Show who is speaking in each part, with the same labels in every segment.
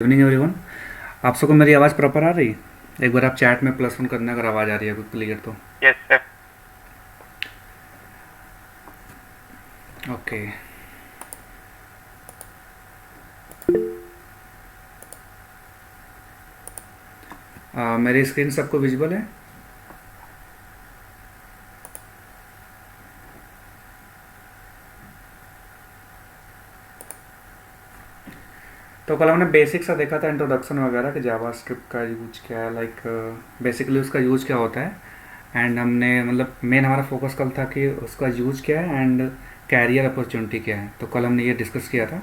Speaker 1: Evening everyone. आप सबको मेरी आवाज़ प्रॉपर आ रही? एक बार आप चैट में +1 करना अगर आवाज़ आ रही है कोई क्लियर तो।
Speaker 2: Yes sir.
Speaker 1: ओके। मेरी स्क्रीन सबको विजिबल है? तो कल हमने बेसिक सा देखा था, इंट्रोडक्शन वगैरह कि जावास्क्रिप्ट का यूज क्या है, लाइक बेसिकली उसका यूज क्या होता है। एंड हमने मतलब मेन हमारा फोकस कल था कि उसका यूज क्या है एंड कैरियर अपॉर्चुनिटी क्या है। तो कल हमने ये डिस्कस किया था।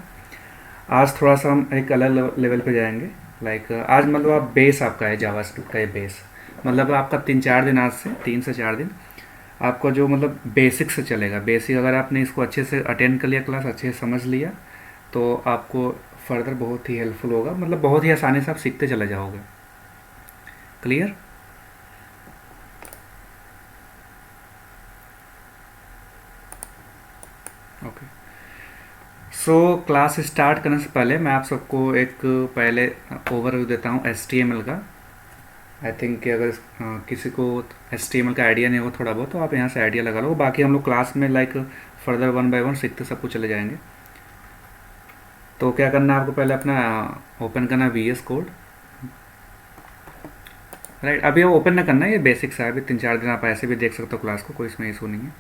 Speaker 1: आज थोड़ा सा हम एक अलग लेवल पे जाएंगे। लाइक आज मतलब आप बेस आपका है जावास्क्रिप्ट का, ये बेस मतलब आपका 3-4 दिन, आज से 3 से 4 दिन आपका जो मतलब बेसिक से चलेगा। बेसिक अगर आपने इसको अच्छे से अटेंड कर लिया, क्लास अच्छे से समझ लिया, तो आपको फर्दर बहुत ही हेल्पफुल होगा। मतलब बहुत ही आसानी से आप सीखते चले जाओगे। Clear? Okay. So class start करने से पहले मैं आप सबको एक पहले ओवरव्यू देता हूँ HTML का। आई थिंक कि अगर किसी को HTML का आइडिया नहीं होगा थोड़ा बहुत, तो आप यहाँ से आइडिया लगा लो। बाकी हम लोग क्लास में लाइक फर्दर 1 बाय 1 सीखते सब कुछ चले जाएंगे। तो क्या करना है आपको, पहले अपना ओपन करना VS कोड। राइट, अभी वो ओपन ना करना है, ये बेसिक सा है। अभी 3-4 दिन आप ऐसे भी देख सकते हो क्लास को, कोई इसमें इशू नहीं है।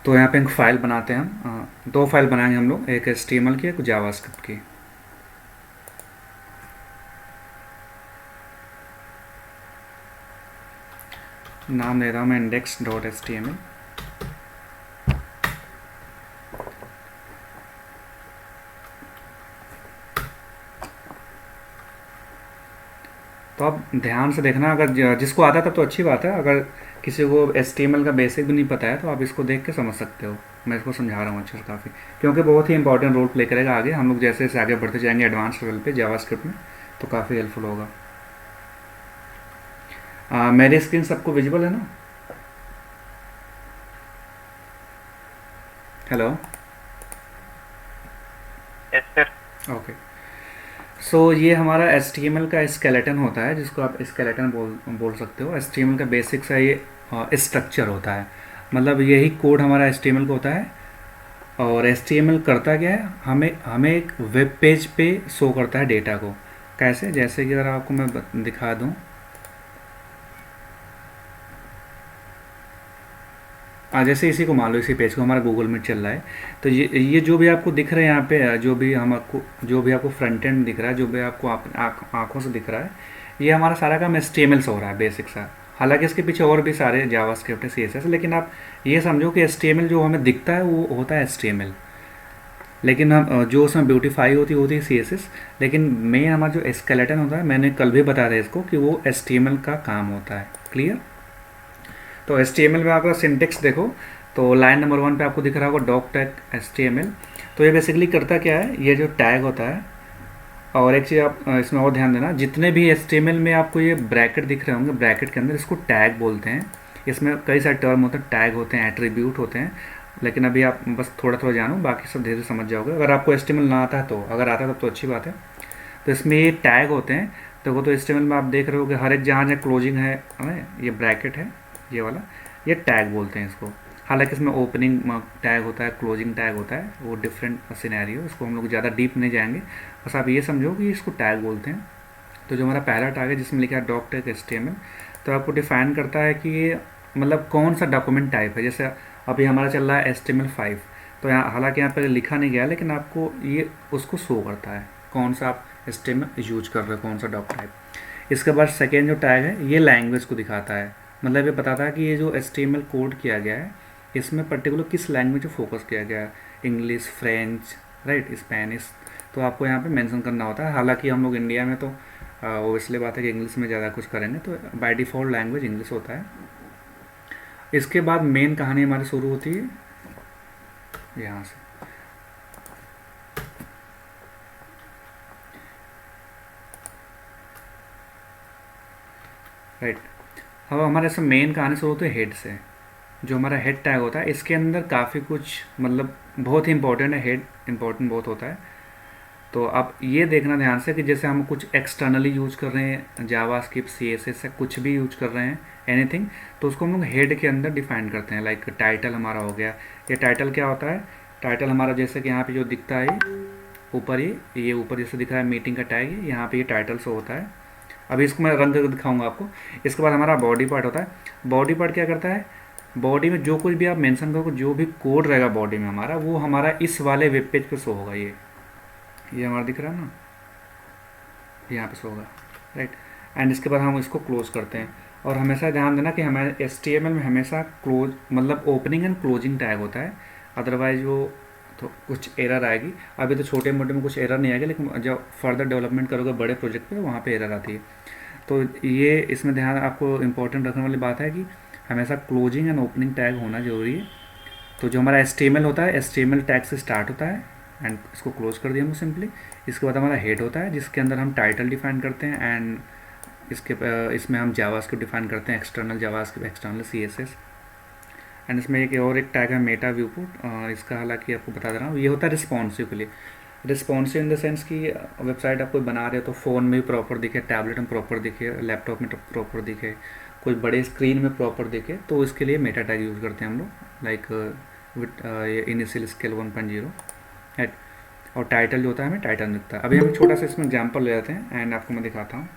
Speaker 1: तो यहाँ पे एक फ़ाइल बनाते हैं हम, दो फाइल बनाएंगे हम लोग, एक HTML की, एक जावास्क्रिप्ट की। नाम दे रहा हूँ मैं index.html। तो आप ध्यान से देखना, अगर जिसको आता था तो अच्छी बात है। अगर किसी को HTML का बेसिक भी नहीं पता है तो आप इसको देख के समझ सकते हो। मैं इसको समझा रहा हूँ अच्छे से काफ़ी, क्योंकि बहुत ही इंपॉर्टेंट रोल प्ले करेगा आगे। हम लोग जैसे जैसे आगे बढ़ते जाएंगे एडवांस लेवल पे जावास्क्रिप्ट में, तो काफ़ी हेल्पफुल होगा। मेरी स्क्रीन सबको विजिबल है ना? हेलो?
Speaker 2: Yes sir.
Speaker 1: ओके। सो ये हमारा HTML का स्केलेटन होता है, जिसको आप स्केलेटन बोल सकते हो। HTML का बेसिक सा ये स्ट्रक्चर होता है। मतलब यही कोड हमारा HTML का होता है। और HTML करता क्या है, हमें हमें एक वेब पेज पे शो करता है डेटा को। कैसे? जैसे कि अगर आपको मैं दिखा दूँ, जैसे इसी को मान लो, इसी पेज को हमारा गूगल मीट चल रहा है। तो ये जो भी आपको दिख रहा है यहाँ पे, जो भी आपको फ्रंट एंड दिख रहा है, जो भी आपको आँखों से दिख रहा है, ये हमारा सारा काम HTML से हो रहा है, बेसिक सा। हालांकि इसके पीछे और भी सारे जावास्क्रिप्ट है, CSS, लेकिन आप ये समझो कि HTML जो हमें दिखता है वो होता है HTML। लेकिन हम जो उसमें ब्यूटीफाई होती है CSS। लेकिन मेन हमारा जो स्केलेटन होता है, मैंने कल भी बताया था इसको कि वो HTML का काम होता है। क्लियर? तो HTML में आपका सिंटेक्स देखो, तो लाइन नंबर 1 पे आपको दिख रहा होगा डॉक टैग HTML। तो ये बेसिकली करता क्या है, ये जो टैग होता है। और एक चीज़ आप इसमें और ध्यान देना, जितने भी HTML में आपको ये ब्रैकेट दिख रहे होंगे, ब्रैकेट के अंदर इसको टैग बोलते हैं। इसमें कई सारे टर्म होते हैं, टैग होते हैं, एट्रीब्यूट होते हैं। लेकिन अभी आप बस थोड़ा थोड़ा जानो, बाकी सब धीरे धीरे समझ जाओगे। अगर आपको HTML ना आता है तो, अगर आता है तब तो अच्छी बात है। तो इसमें ये टैग होते हैं। देखो, तो HTML में आप देख रहे हो कि हर एक जहाँ जहाँ क्लोजिंग है, ये ब्रैकेट है, ये वाला, ये टैग बोलते हैं इसको। हालांकि इसमें ओपनिंग टैग होता है, क्लोजिंग टैग होता है, वो डिफरेंट सिनेरियो, इसको हम लोग ज़्यादा डीप नहीं जाएंगे। बस आप ये समझो कि इसको टैग बोलते हैं। तो जो हमारा पहला टैग है जिसमें लिखा है डॉक टैग HTML, तो आपको डिफाइन करता है कि ये मतलब कौन सा डॉक्यूमेंट टाइप है। जैसे अभी हमारा चल रहा है HTML5, तो यहाँ हालांकि यहाँ पर लिखा नहीं गया, लेकिन आपको ये उसको शो करता है कौन सा आप HTML यूज कर रहे हो, कौन सा डॉक टाइप। इसके बाद सेकेंड जो टैग है, ये लैंग्वेज को दिखाता है। मतलब ये बताता है कि ये जो HTML कोड किया गया है, इसमें पर्टिकुलर किस लैंग्वेज पर फोकस किया गया है। English, French, right, Spanish. तो आपको यहाँ पे मेंशन करना होता है। हालांकि हम लोग इंडिया में तो वो इसलिए बात है कि इंग्लिश में ज़्यादा कुछ करेंगे, तो बाय डिफ़ॉल्ट लैंग्वेज इंग्लिश होता है। इसके बाद मेन कहानी हमारी शुरू होती है यहाँ से। राइट, अब हमारे से मेन कहानी शुरू होती है हेड से। जो हमारा हेड टैग होता है इसके अंदर काफ़ी कुछ मतलब बहुत ही इंपॉर्टेंट है, हेड इंपॉर्टेंट बहुत होता है। तो आप ये देखना ध्यान से कि जैसे हम कुछ एक्सटर्नली यूज कर रहे हैं, जावास्क्रिप्ट, सीएसएस से कुछ भी यूज कर रहे हैं, एनीथिंग, तो उसको हम लोग हेड के अंदर डिफाइन करते हैं। लाइक टाइटल हमारा हो गया, ये टाइटल क्या होता है, टाइटल हमारा जैसे कि यहाँ पे जो दिखता है ऊपर, ये ऊपर जैसे दिख रहा है मीटिंग का टैग है, यहाँ पे ये टाइटल से होता है। अभी इसको मैं रन करके दिखाऊंगा आपको। इसके बाद हमारा बॉडी पार्ट होता है। बॉडी पार्ट क्या करता है, बॉडी में जो कुछ भी आप मेंशन करोगे, जो भी कोड रहेगा बॉडी में हमारा, वो हमारा इस वाले वेब पेज पे शो होगा। ये हमारा दिख रहा है ना, यहाँ पे शो होगा, राइट। एंड इसके बाद हम इसको क्लोज करते हैं। और हमेशा ध्यान देना कि हमारे HTML में हमेशा क्लोज मतलब ओपनिंग एंड क्लोजिंग टैग होता है, अदरवाइज वो तो कुछ एरर आएगी। अभी तो छोटे मोटे में कुछ एरर नहीं आएगा, लेकिन जब फर्दर डेवलपमेंट करोगे बड़े प्रोजेक्ट पे, वहाँ पे एरर आती है। तो ये इसमें ध्यान आपको इंपॉर्टेंट रखने वाली बात है कि हमेशा क्लोजिंग एंड ओपनिंग टैग होना जरूरी है। तो जो हमारा HTML होता है, HTML टैग से स्टार्ट होता है एंड इसको क्लोज कर दिया हम सिंपली। इसके बाद हमारा हेड होता है जिसके अंदर हम टाइटल डिफाइन करते हैं, एंड इसमें हम जावास्क्रिप्ट डिफाइन करते हैं, external JavaScript, external CSS। And इसमें एक टैग है मेटा व्यूपोर्ट, इसका हालांकि आपको बता दे रहा हूँ, ये होता है रिस्पॉन्सिव के लिए। रिस्पॉन्सिव इन द सेंस कि वेबसाइट आप कोई बना रहे हो तो फ़ोन में भी प्रॉपर दिखे, टैबलेट में प्रॉपर दिखे, लैपटॉप में प्रॉपर दिखे, कोई बड़े स्क्रीन में प्रॉपर दिखे, तो इसके लिए मेटा टैग यूज़ करते हैं हम लोग। लाइक विथ इनिशियल स्केल 1.0 है। और टाइटल जो होता है हमें टाइटल मिलता है। अभी हम छोटा सा इसमें एग्जाम्पल ले लेते हैं एंड आपको मैं दिखाता हूँ।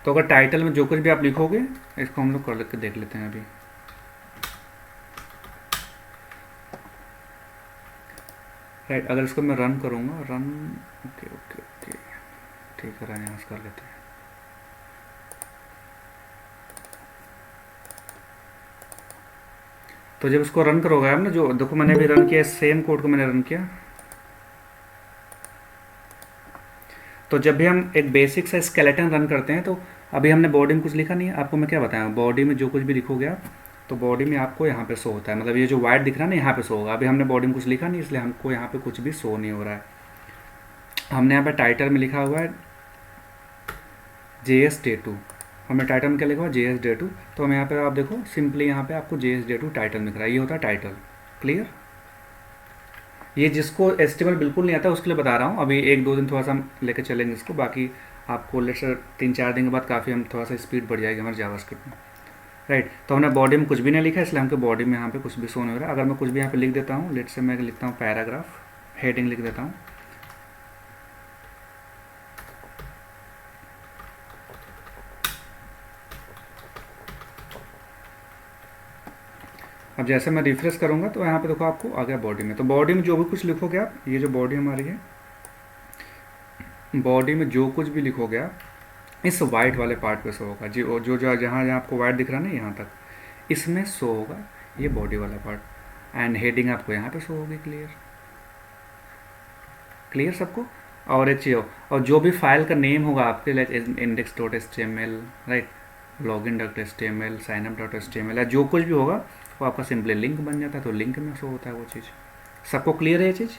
Speaker 1: तो अगर टाइटल में जो कुछ भी आप लिखोगे, इसको हम लोग कर के देख लेते हैं अभी। राइट, अगर इसको मैं रन करूँगा, रन, ओके ओके ओके, ठीक है, रन यहाँ से कर लेते हैं। तो जब इसको रन करोगे आप ना, जो देखो मैंने भी रन किया, सेम कोड को मैंने रन किया। तो जब भी हम एक बेसिक सा स्केलेटन रन करते हैं, तो अभी हमने बॉडी में कुछ लिखा नहीं है, आपको मैं क्या बताया, बॉडी में जो कुछ भी लिखोगे आप, तो बॉडी में आपको यहाँ पे शो होता है, मतलब ये जो वाइट दिख रहा है ना, यहाँ पे शो होगा। अभी हमने बॉडी में कुछ लिखा नहीं, इसलिए हमको यहाँ पे कुछ भी शो नहीं हो रहा है। हमने यहाँ पे टाइटल में लिखा हुआ है JS-Day2, हमने टाइटल में क्या लिखा हुआ, JS-Day2। तो हम यहाँ पे आप देखो सिंपली यहाँ पे आपको JS-Day2 टाइटल दिख रहा है, ये होता है टाइटल। क्लियर, ये जिसको HTML बिल्कुल नहीं आता उसके लिए बता रहा हूँ। अभी 1-2 दिन थोड़ा सा हम लेकर चलेंगे इसको, बाकी आपको लेट्स 3-4 दिन के बाद काफ़ी हम थोड़ा सा स्पीड बढ़ जाएगी हमारे जावास्क्रिप्ट में, राइट। तो हमने बॉडी में कुछ भी नहीं लिखा, इसलिए हमको बॉडी में यहाँ पे कुछ भी शो नहीं हो रहा है। अगर मैं कुछ भी यहाँ पे लिख देता हूँ, लेट्स से मैं लिखता हूँ पैराग्राफ, हेडिंग लिख देता हूँ, अब जैसे मैं रिफ्रेश करूँगा तो यहाँ पे देखो आपको आ गया बॉडी में। तो बॉडी में जो भी कुछ लिखोगे आप, ये जो बॉडी हमारी है, बॉडी में जो कुछ भी लिखोगे आप इस वाइट वाले पार्ट पे शो होगा, जो जो जहाँ जहाँ आपको वाइट दिख रहा है ना, यहाँ तक इसमें शो होगा ये बॉडी वाला पार्ट। एंड हेडिंग आपको यहाँ पे शो होगी। क्लियर, क्लियर सबको। और एक चीज़ हो, और जो भी फाइल का नेम होगा आपके, like index.html, right, login.html, signup.html, या जो कुछ भी होगा वो आपका सिंपली लिंक बन जाता है, तो लिंक में शो होता है वो चीज़। सबको क्लियर है ये चीज़?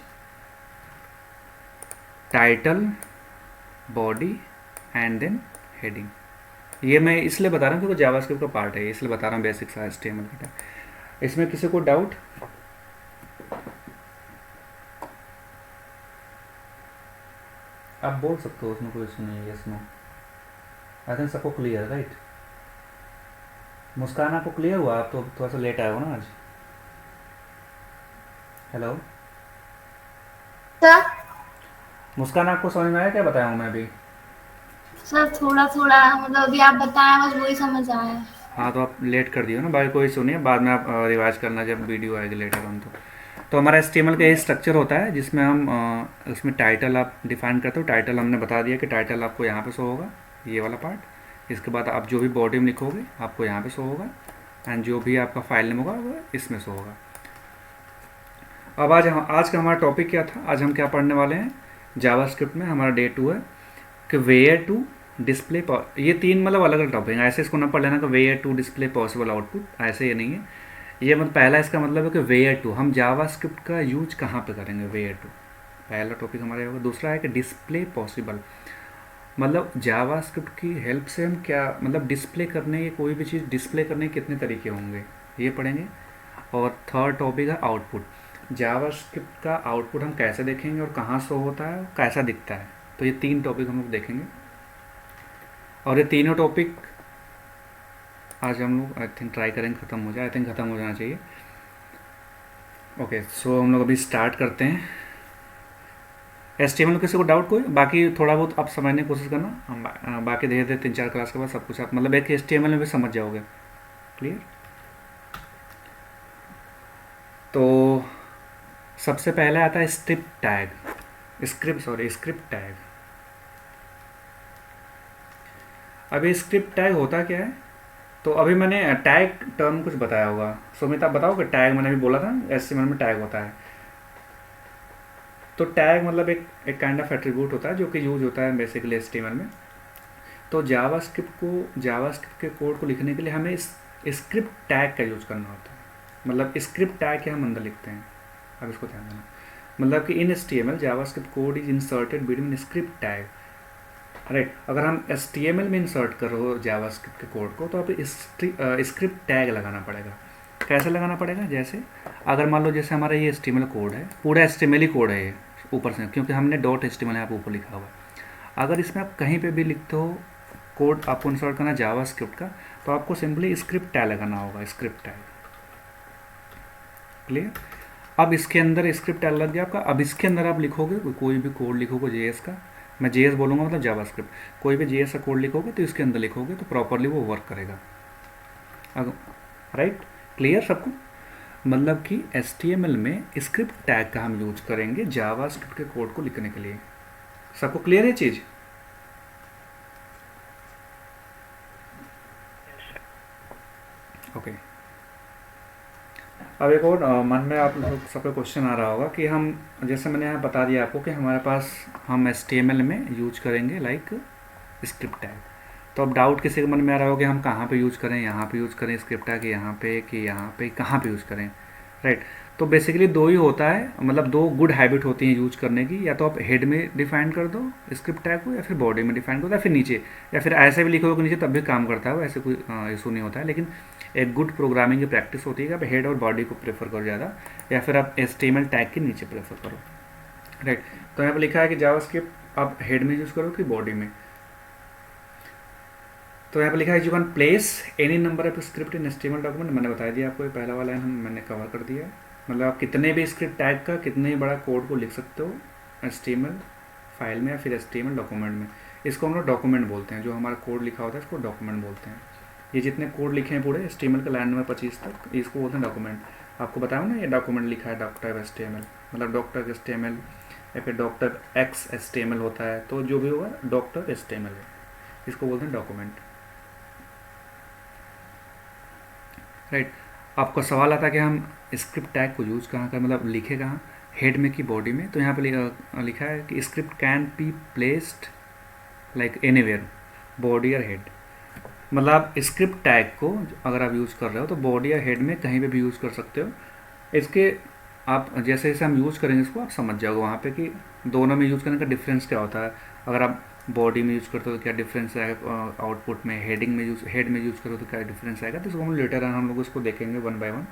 Speaker 1: Title, body and then heading, ये मैं इसलिए बता रहा हूँ क्योंकि जावास्क्रिप्ट का पार्ट है, इसलिए बता रहा हूँ बेसिक सा HTML का। इसमें किसी को डाउट? आप बोल सकते हो, उसमें कोई इशू नहीं है। यस नो, आई थिंक सबको क्लियर, राइट। मुस्कान आपको क्लियर हुआ? आप तो थोड़ा सा लेट आए हो ना आज। Hello
Speaker 2: sir.
Speaker 1: मुस्कान, आपको समझ में आया क्या बताया हूँ मैं अभी?
Speaker 2: सर थोड़ा थोड़ा मतलब अभी आप बताएं, बस वही समझ आया।
Speaker 1: हाँ, तो आप लेट कर दियो ना भाई, कोई इशू नहीं है, बाद में आप रिवाइज करना जब वीडियो आएगी लेटर ऑन। तो हमारा HTML का ये स्ट्रक्चर होता है जिसमें हम उसमें टाइटल आप डिफाइन करते हो। टाइटल हमने बता दिया कि टाइटल आपको यहाँ पे शो होगा, ये वाला पार्ट। इसके बाद आप जो भी बॉडी में लिखोगे आपको यहाँ पे शो होगा, एंड जो भी आपका फाइल नेम होगा वो इसमें शो होगा। अब आज का हमारा टॉपिक क्या था, आज हम क्या पढ़ने वाले हैं जावास्क्रिप्ट में। हमारा डे 2 है कि वेयर टू डिस्प्ले, ये 3 मतलब अलग अलग टॉपिक है, ऐसे इसको ना पढ़ लेना कि where to display possible output, ऐसे ये नहीं है। ये मतलब पहला इसका मतलब है कि वेयर टू, हम जावास्क्रिप्ट का यूज कहाँ पे करेंगे, वेयर टू पहला टॉपिक हमारा होगा। दूसरा है कि डिस्प्ले पॉसिबल, मतलब जावास्क्रिप्ट की हेल्प से हम क्या मतलब डिस्प्ले करने के कोई भी चीज़ डिस्प्ले करने के कितने तरीके होंगे ये पढ़ेंगे। और थर्ड टॉपिक है आउटपुट। जावास्क्रिप्ट का आउटपुट हम कैसे देखेंगे और कहाँ शो होता है कैसा दिखता है। तो ये 3 टॉपिक हम लोग देखेंगे और ये तीनों टॉपिक आज हम लोग आई थिंक ट्राई करेंगे ख़त्म हो जाए। आई थिंक ख़त्म हो जाना चाहिए। ओके सो हम लोग अभी स्टार्ट करते हैं। HTML में किसी को डाउट कोई बाकी थोड़ा बहुत आप समझने की कोशिश करना। बाकी धीरे धीरे 3-4 क्लास के बाद सब कुछ आप मतलब एक HTML में भी समझ जाओगे। क्लियर। तो सबसे पहले आता है स्क्रिप्ट टैग। अब ये स्क्रिप्ट टैग होता क्या है। तो अभी मैंने टैग टर्म कुछ बताया होगा। सुमित आप बताओगे टैग मैंने अभी बोला था HTML में टैग होता है। तो टैग मतलब एक काइंड ऑफ एट्रीब्यूट होता है जो कि यूज होता है बेसिकली HTML में। तो जावास्क्रिप्ट के कोड को लिखने के लिए हमें इस स्क्रिप्ट टैग का यूज करना होता है। मतलब स्क्रिप्ट टैग के हम अंदर लिखते हैं। अब इसको ध्यान देना। मतलब कि इन HTML JavaScript code is inserted between script tag. Right. अगर हम HTML में इंसर्ट कर रहे हो जावास्क्रिप्ट के कोड को तो आप स्क्रिप्ट टैग लगाना पड़ेगा। कैसे लगाना पड़ेगा जैसे अगर मान लो जैसे हमारा ये HTML कोड है पूरा HTML ही कोड है ये ऊपर से क्योंकि हमने .html यहाँ पे ऊपर लिखा हुआ है। अगर इसमें आप कहीं पे भी लिखते हो कोड आपको इंसर्ट करना जावास्क्रिप्ट का तो आपको सिंपली स्क्रिप्ट टैग लगाना होगा। Script tag clear. अब इसके अंदर स्क्रिप्ट टैग लग गया आपका। अब इसके अंदर आप लिखोगे कोई भी कोड लिखोगे JS का। मैं JS बोलूँगा मतलब जावास्क्रिप्ट। कोई भी JS का कोड लिखोगे तो इसके अंदर लिखोगे तो प्रॉपरली वो वर्क करेगा। अब राइट क्लियर सबको। मतलब कि HTML में स्क्रिप्ट टैग का हम यूज करेंगे जावास्क्रिप्ट के कोड को लिखने के लिए। सबको क्लियर है चीज़। ओके। अब एक और मन में आप लोग सबका क्वेश्चन आ रहा होगा कि हम जैसे मैंने यहाँ बता दिया आपको कि हमारे पास हम HTML में यूज करेंगे लाइक स्क्रिप्ट टैग। तो अब डाउट किसी के मन में आ रहा होगा कि हम कहाँ पे यूज़ करें, यहाँ पे यूज़ करें स्क्रिप्ट टैग यहाँ पे कि यहाँ पे कहाँ पे यूज़ करें। राइट। तो बेसिकली दो ही होता है मतलब दो गुड हैबिट होती हैं यूज करने की। या तो आप हेड में डिफाइन कर दो स्क्रिप्ट टैग को या फिर बॉडी में डिफाइन कर दो या फिर नीचे या फिर ऐसे भी लिखोगे नीचे तब भी काम करता है। ऐसे कोई इशू नहीं होता है। लेकिन एक गुड प्रोग्रामिंग की प्रैक्टिस होती है कि आप हेड और बॉडी को प्रेफर करो ज़्यादा या फिर आप HTML टैग के नीचे प्रेफर करो। राइट। तो यहाँ पर लिखा है कि जावास्क्रिप्ट आप हेड में यूज़ करो कि बॉडी में। तो यहाँ पर लिखा है you can place any number of script in HTML document. मैंने बता दिया आपको ये पहला वाला लाइन मैंने कवर कर दिया है। मतलब आप कितने भी स्क्रिप्ट टैग का कितने ही बड़ा कोड को लिख सकते हो HTML फाइल में या फिर HTML डॉक्यूमेंट में। इसको हम लोग डॉक्यूमेंट बोलते हैं। जो हमारा कोड लिखा होता है इसको डॉक्यूमेंट बोलते हैं। ये जितने कोड लिखे हैं पूरे HTML के लाइन नंबर 25 तक इसको बोलते हैं डॉक्यूमेंट। आपको बताया ना ये डॉक्यूमेंट लिखा है डॉक्टर HTML मतलब डॉक्टर HTML या फिर डॉक्टर X HTML होता है। तो जो भी होगा डॉक्टर HTML है इसको बोलते हैं डॉक्यूमेंट। राइट। आपको सवाल आता है कि हम स्क्रिप्ट टैग को यूज़ कहाँ कर मतलब लिखे कहाँ हेड में कि बॉडी में। तो यहाँ पर लिखा है कि script can be placed like anywhere body और हेड। मतलब आप स्क्रिप्ट टैग को अगर आप यूज़ कर रहे हो तो बॉडी या हेड में कहीं पे भी यूज़ कर सकते हो। इसके आप जैसे जैसे हम यूज़ करेंगे इसको आप समझ जाओगे वहाँ पे कि दोनों में यूज़ करने का डिफरेंस क्या होता है। अगर आप बॉडी में यूज़ करते हो तो क्या डिफरेंस आएगा आउटपुट में। हेड में यूज़ करो तो क्या डिफरेंस आएगा। तो इसको हम लेटर हम लोग इसको देखेंगे 1 by 1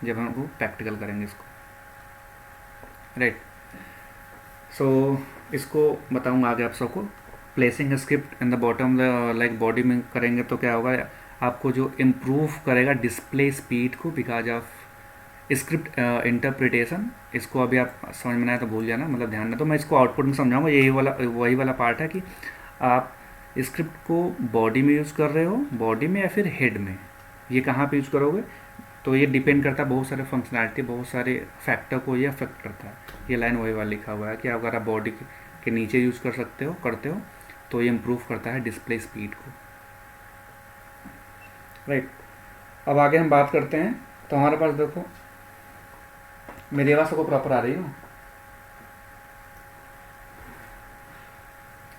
Speaker 1: जब हम लोग प्रैक्टिकल करेंगे इसको। राइट। सो इसको बताऊँगा आगे आप सबको। Placing script in the bottom like body में करेंगे तो क्या होगा आपको जो इम्प्रूव करेगा डिस्प्ले स्पीड को बिकॉज ऑफ स्क्रिप्ट इंटरप्रिटेशन। इसको अभी आप समझ में आया तो भूल जाना मतलब ध्यान में। तो मैं इसको आउटपुट में समझाऊंगा। वही वाला पार्ट है कि आप स्क्रिप्ट को बॉडी में यूज़ कर रहे हो बॉडी में या फिर हेड में ये कहाँ पे यूज़ करोगे। तो ये डिपेंड करता है बहुत सारे फंक्शनैलिटी बहुत सारे फैक्टर को ये अफेक्ट करता है। ये लाइन वही वाला लिखा हुआ है कि अगर आप बॉडी के नीचे यूज़ करते हो तो ये इम्प्रूव करता है डिस्प्ले स्पीड को। राइट। अब आगे हम बात करते हैं। तो हमारे पास देखो मेरी आवाज़ सबको प्रॉपर आ रही है।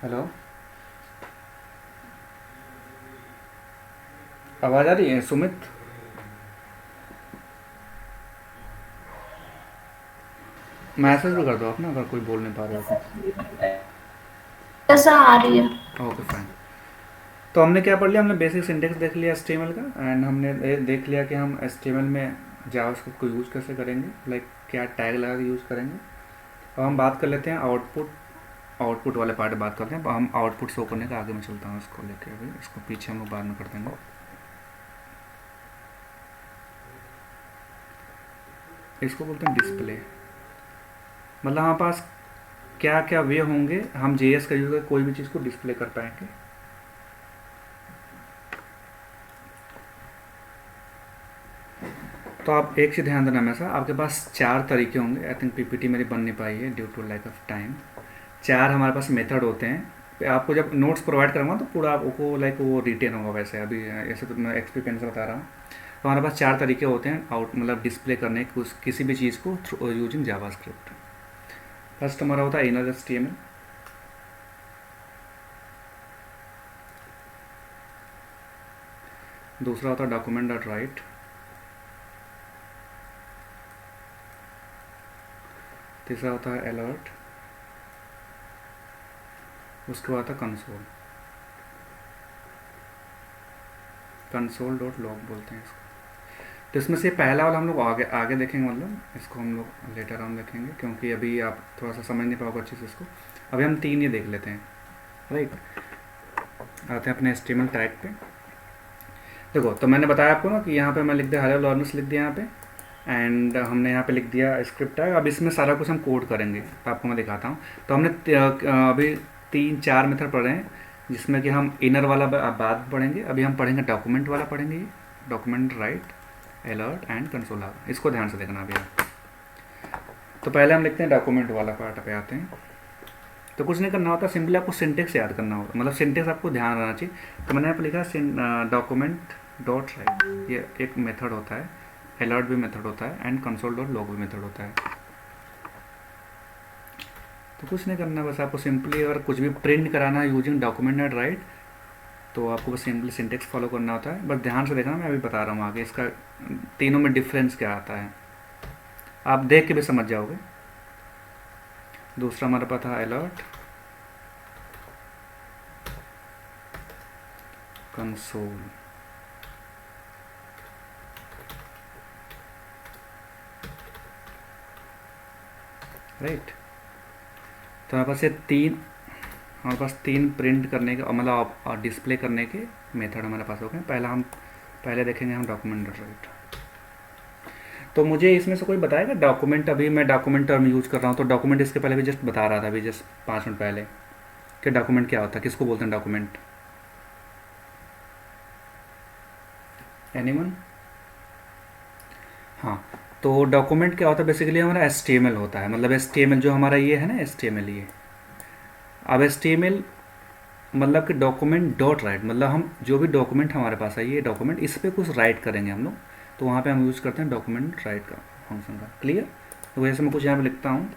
Speaker 1: हेलो आवाज़ आ रही है सुमित। मैसेज भी कर दो आप ना अगर कोई बोल नहीं पा रहे हो तो।
Speaker 2: कैसा आ रही है?
Speaker 1: Okay fine. तो हमने क्या पढ़ लिया, हमने बेसिक सिंटेक्स देख लिया HTML का, एंड हमने देख लिया कि हम HTML में जावास्क्रिप्ट को यूज़ कैसे करेंगे, लाइक क्या टैग लगा के यूज़ करेंगे। अब हम बात कर लेते हैं आउटपुट वाले पार्ट बात करते हैं। हम आउटपुट शो करने का आगे मैं चलता हूँ इसको लेके, अभी इसको पीछे हम लोग बाद में कर देंगे। इसको बोलते हैं डिस्प्ले। मतलब हमारे पास क्या क्या वे होंगे हम JS का यूज़ करके कोई भी चीज़ को डिस्प्ले कर पाएंगे। तो आप एक चीज़ ध्यान देना हमेशा, आपके पास 4 तरीके होंगे। आई थिंक PPT मेरी बन नहीं पाई है due to lack of time. 4 हमारे पास मेथड होते हैं। आपको जब नोट्स प्रोवाइड करूँगा तो पूरा आपको लाइक वो रिटेन होगा। वैसे अभी ऐसे तो मैं एक्सपीरियंस बता रहा हूँ। तो हमारे पास 4 तरीके होते हैं मतलब डिस्प्ले करने के किसी भी चीज़ को थ्रू यूजिंग जावास्क्रिप्ट। फर्स्ट हमारा होता है इनर HTML। दूसरा होता है document.write। तीसरा होता है अलर्ट। उसके बाद आता है कंसोल.log बोलते हैं इसको। तो इसमें से पहला वाला हम लोग आगे आगे देखेंगे, मतलब इसको हम लोग लेटर ऑन देखेंगे, क्योंकि अभी आप थोड़ा सा समझ नहीं पाओगे अच्छे से इसको। अभी हम 3 ये देख लेते हैं, राइट। आते हैं अपने HTML टैग पे। देखो, तो मैंने बताया आपको ना कि यहाँ पे मैं लिख दिया हेलो लर्नर्स, लिख दिया यहाँ पे, एंड हमने यहाँ पे लिख दिया स्क्रिप्ट टैग। अब इसमें सारा कुछ हम कोड करेंगे, तो आपको मैं दिखाता हूँ। तो हमने अभी 3-4 मेथड पढ़े हैं, जिसमें कि हम इनर वाला बाद पढ़ेंगे। अभी हम पढ़ेंगे डॉक्यूमेंट वाला पढ़ेंगे, document right, alert and console. इसको ध्यान से देखना अभी आप। तो पहले हम लिखते हैं डॉक्यूमेंट वाला पार्ट पे आते हैं। तो कुछ नहीं करना होता, सिंपली आपको सिंटेक्स याद करना होगा, मतलब सिंटेक्स आपको ध्यान रहना चाहिए। तो मैंने यहाँ पर लिखा डॉक्यूमेंट डॉट राइट, ये एक मेथड होता है, अलर्ट भी मेथड होता है, एंड कंसोल डॉट लॉग भी मेथड होता है। तो कुछ नहीं करना, बस आपको सिंपली अगर कुछ भी प्रिंट कराना है यूजिंग डॉक्यूमेंट डॉट राइट, तो आपको बस सिंपली सिंटेक्स फॉलो करना होता है। बस ध्यान से देखना, मैं अभी बता रहा हूँ आगे इसका तीनों में डिफरेंस क्या आता है, आप देख के भी समझ जाओगे। दूसरा हमारे पास था अलर्ट, कंसोल, राइट। तो हमारे पास तीन प्रिंट करने के, मतलब डिस्प्ले करने के मेथड हमारे पास हो गए। पहले देखेंगे हम डॉक्यूमेंट डॉट राइट। तो मुझे इसमें से कोई बताएगा डॉक्यूमेंट, अभी मैं डॉक्यूमेंट टर्म यूज़ कर रहा हूँ, तो डॉक्यूमेंट इसके पहले भी जस्ट बता रहा था, अभी जस्ट 5 मिनट पहले, कि डॉक्यूमेंट क्या होता है, किसको बोलते हैं डॉक्यूमेंट। एनीवन? हाँ, तो डॉक्यूमेंट क्या होता है, बेसिकली हमारा HTML होता है। मतलब HTML जो हमारा ये है ना, HTML ये, अब HTML मतलब कि डॉक्यूमेंट डॉट राइट, मतलब हम जो भी डॉक्यूमेंट हमारे पास है, ये डॉक्यूमेंट, इस पर कुछ राइट करेंगे हम लोग, तो वहाँ पे हम यूज़ करते हैं डॉक्यूमेंट राइट का फंक्शन का। क्लियर? तो वैसे मैं कुछ यहाँ पे लिखता हूँ,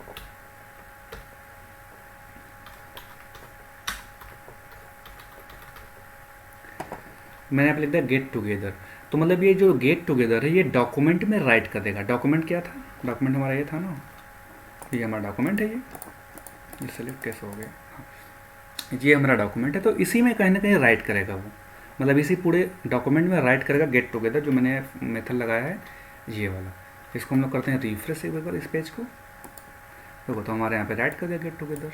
Speaker 1: मैंने यहाँ पे लिख दिया गेट टुगेदर। तो मतलब ये जो गेट टुगेदर है, ये डॉक्यूमेंट में राइट कर देगा। डॉक्यूमेंट क्या था, डॉक्यूमेंट हमारा ये था ना, ये हमारा डॉक्यूमेंट है, ये सेलेक्ट कैसे हो गया, हाँ, ये हमारा डॉक्यूमेंट है। तो इसी में कहीं ना कहीं राइट करेगा वो, मतलब इसी पूरे डॉक्यूमेंट में राइट करेगा गेट टुगेदर, जो मैंने मेथड लगाया है ये वाला। इसको हम लोग करते हैं रिफ्रेश एक बार इस पेज को। देखो, तो हमारे यहाँ पे राइट कर दिया गेट टुगेदर।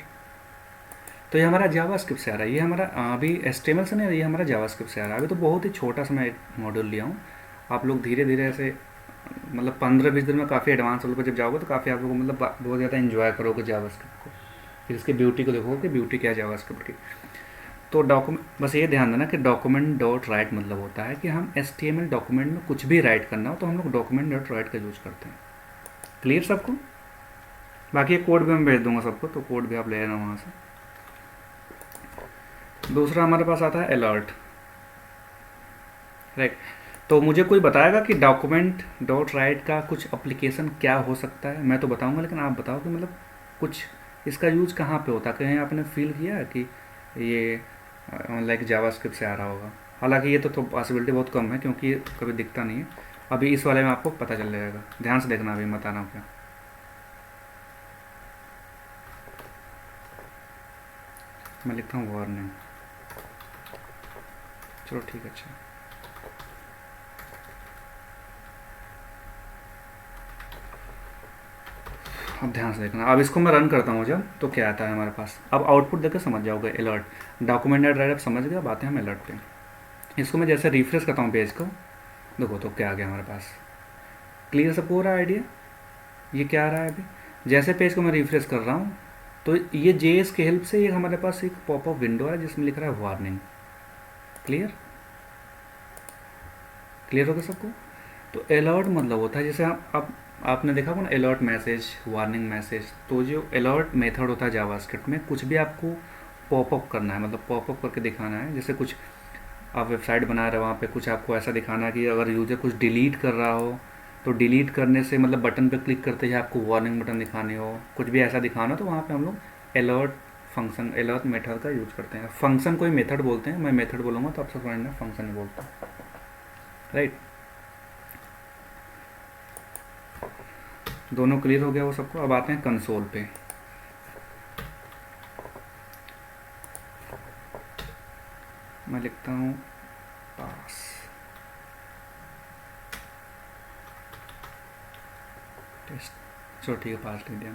Speaker 1: तो ये हमारा जावास्क्रिप्ट से आ रहा है, ये हमारा अभी HTML से नहीं, ये हमारा जावास्क्रिप्ट से आ रहा है। अभी तो बहुत ही छोटा सा मैं एक मॉड्यूल लिया हूँ, आप लोग धीरे धीरे ऐसे, मतलब 15-20 दिन में काफ़ी एडवांस लेवल पर जब जाओगे तो काफ़ी आप लोग मतलब बहुत ज़्यादा इन्जॉय करोगे जावास्क्रिप्ट को, फिर इसकी ब्यूटी को देखोगे कि ब्यूटी क्या है जावास्क्रिप्ट की। तो डॉक्यूमेंट, बस ये ध्यान देना कि डॉक्यूमेंट डॉट राइट मतलब होता है कि हम HTML डॉक्यूमेंट में कुछ भी राइट करना हो तो हम लोग डॉक्यूमेंट डॉट राइट का यूज़ करते हैं। क्लियर सबको? बाकी ये कोड भी मैं भेज दूंगा सबको, तो कोड भी आप ले लेना वहाँ से। दूसरा हमारे पास आता है अलर्ट, राइट। तो मुझे कोई बताएगा कि डॉक्यूमेंट डॉट राइट का कुछ एप्लीकेशन क्या हो सकता है? मैं तो बताऊंगा, लेकिन आप बताओ कि मतलब कुछ इसका यूज़ कहाँ पे होता है? कहीं आपने फील किया कि ये लाइक जावास्क्रिप्ट से आ रहा होगा? हालांकि ये तो पॉसिबिलिटी बहुत कम है, क्योंकि ये कभी दिखता नहीं है। अभी इस वाले में आपको पता चल जाएगा, ध्यान से देखना, अभी मैं बता रहा हूँ क्या। मैं लिखता हूँ वार्निंग, चलो ठीक है। अच्छा, अब ध्यान से देखना। अब इसको मैं रन करता हूँ जब, तो क्या आता है हमारे पास, अब आउटपुट देख के समझ जाओगे। अलर्ट डॉक्यूमेंट एट राइट, अब समझ गए। अब आते हैं हम अलर्ट पे। इसको मैं जैसे रिफ्रेश करता हूँ पेज को, देखो तो क्या आ गया हमारे पास। क्लियर सबको हो रहा है आइडिया? ये क्या आ रहा है अभी, जैसे पेज को मैं रिफ्रेश कर रहा हूँ, तो ये जेएस की हेल्प से ये हमारे पास एक पॉपअप विंडो है जिसमें लिख रहा है वार्निंग। क्लियर? क्लियर हो गया सबको? तो अलर्ट मतलब होता है, जैसे हम अब आपने देखा होगा ना अलर्ट मैसेज, वार्निंग मैसेज, तो जो अलर्ट मेथड होता है जावास्क्रिप्ट में, कुछ भी आपको पॉपअप करना है, मतलब पॉपअप करके दिखाना है। जैसे कुछ आप वेबसाइट बना रहे हो, वहाँ पे कुछ आपको ऐसा दिखाना है कि अगर यूज़र कुछ डिलीट कर रहा हो, तो डिलीट करने से मतलब बटन पे क्लिक करते ही आपको वार्निंग बटन दिखानी हो, कुछ भी ऐसा दिखाना हो, तो वहाँ पे हम लोग अलर्ट फंक्शन, अलर्ट मेथड का यूज़ करते हैं। फंक्शन कोई मेथड बोलते हैं, मैं मेथड बोलूँगा तो आपसे समझना फंक्शन ही बोलता हूँ, राइट? दोनों क्लियर हो गया वो सबको? अब आते हैं कंसोल पे। मैं लिखता हूँ पास, टेस्ट, चलो ठीक है, पास लिख दिया।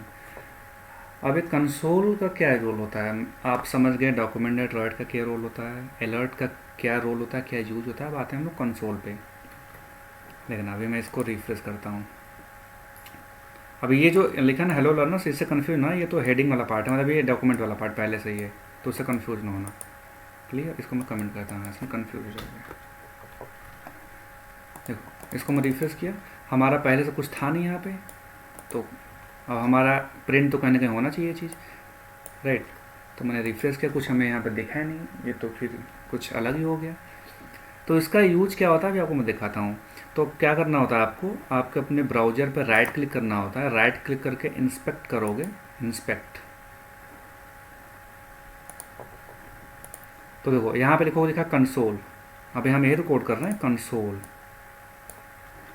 Speaker 1: अब एक कंसोल का क्या रोल होता है, आप समझ गए। डॉक्यूमेंट एट राइट का क्या रोल होता है, अलर्ट का क्या रोल होता है, क्या यूज होता है। अब आते हैं हम लोग कंसोल पे। लेकिन अभी मैं इसको रिफ्रेश करता हूँ। अभी ये जो लिखा ना हेलो लर्नर्स, इससे कन्फ्यूज ना, ये तो हेडिंग वाला पार्ट है, मतलब ये डॉक्यूमेंट वाला पार्ट पहले से ही है, तो उससे कन्फ्यूज ना होना। क्लियर? इसको मैं कमेंट करता हूँ, इसमें कन्फ्यूज हो जाएगा। देखो इसको मैं रिफ्रेश किया, हमारा पहले से कुछ था नहीं यहाँ पे, तो अब हमारा प्रिंट तो कहीं ना कहीं होना चाहिए ये चीज़, राइट? तो मैंने रिफ्रेश किया, कुछ हमें यहाँ पे दिखा नहीं, ये तो फिर कुछ अलग ही हो गया। तो इसका यूज क्या होता है अभी आपको मैं दिखाता हूँ। तो क्या करना होता है आपको, आपके अपने ब्राउज़र पर राइट क्लिक करना होता है, राइट क्लिक करके इंस्पेक्ट करोगे, इंस्पेक्ट, तो देखो यहाँ पे लिखो लिखा कंसोल। अभी हम ये तो कोड कर रहे हैं कंसोल,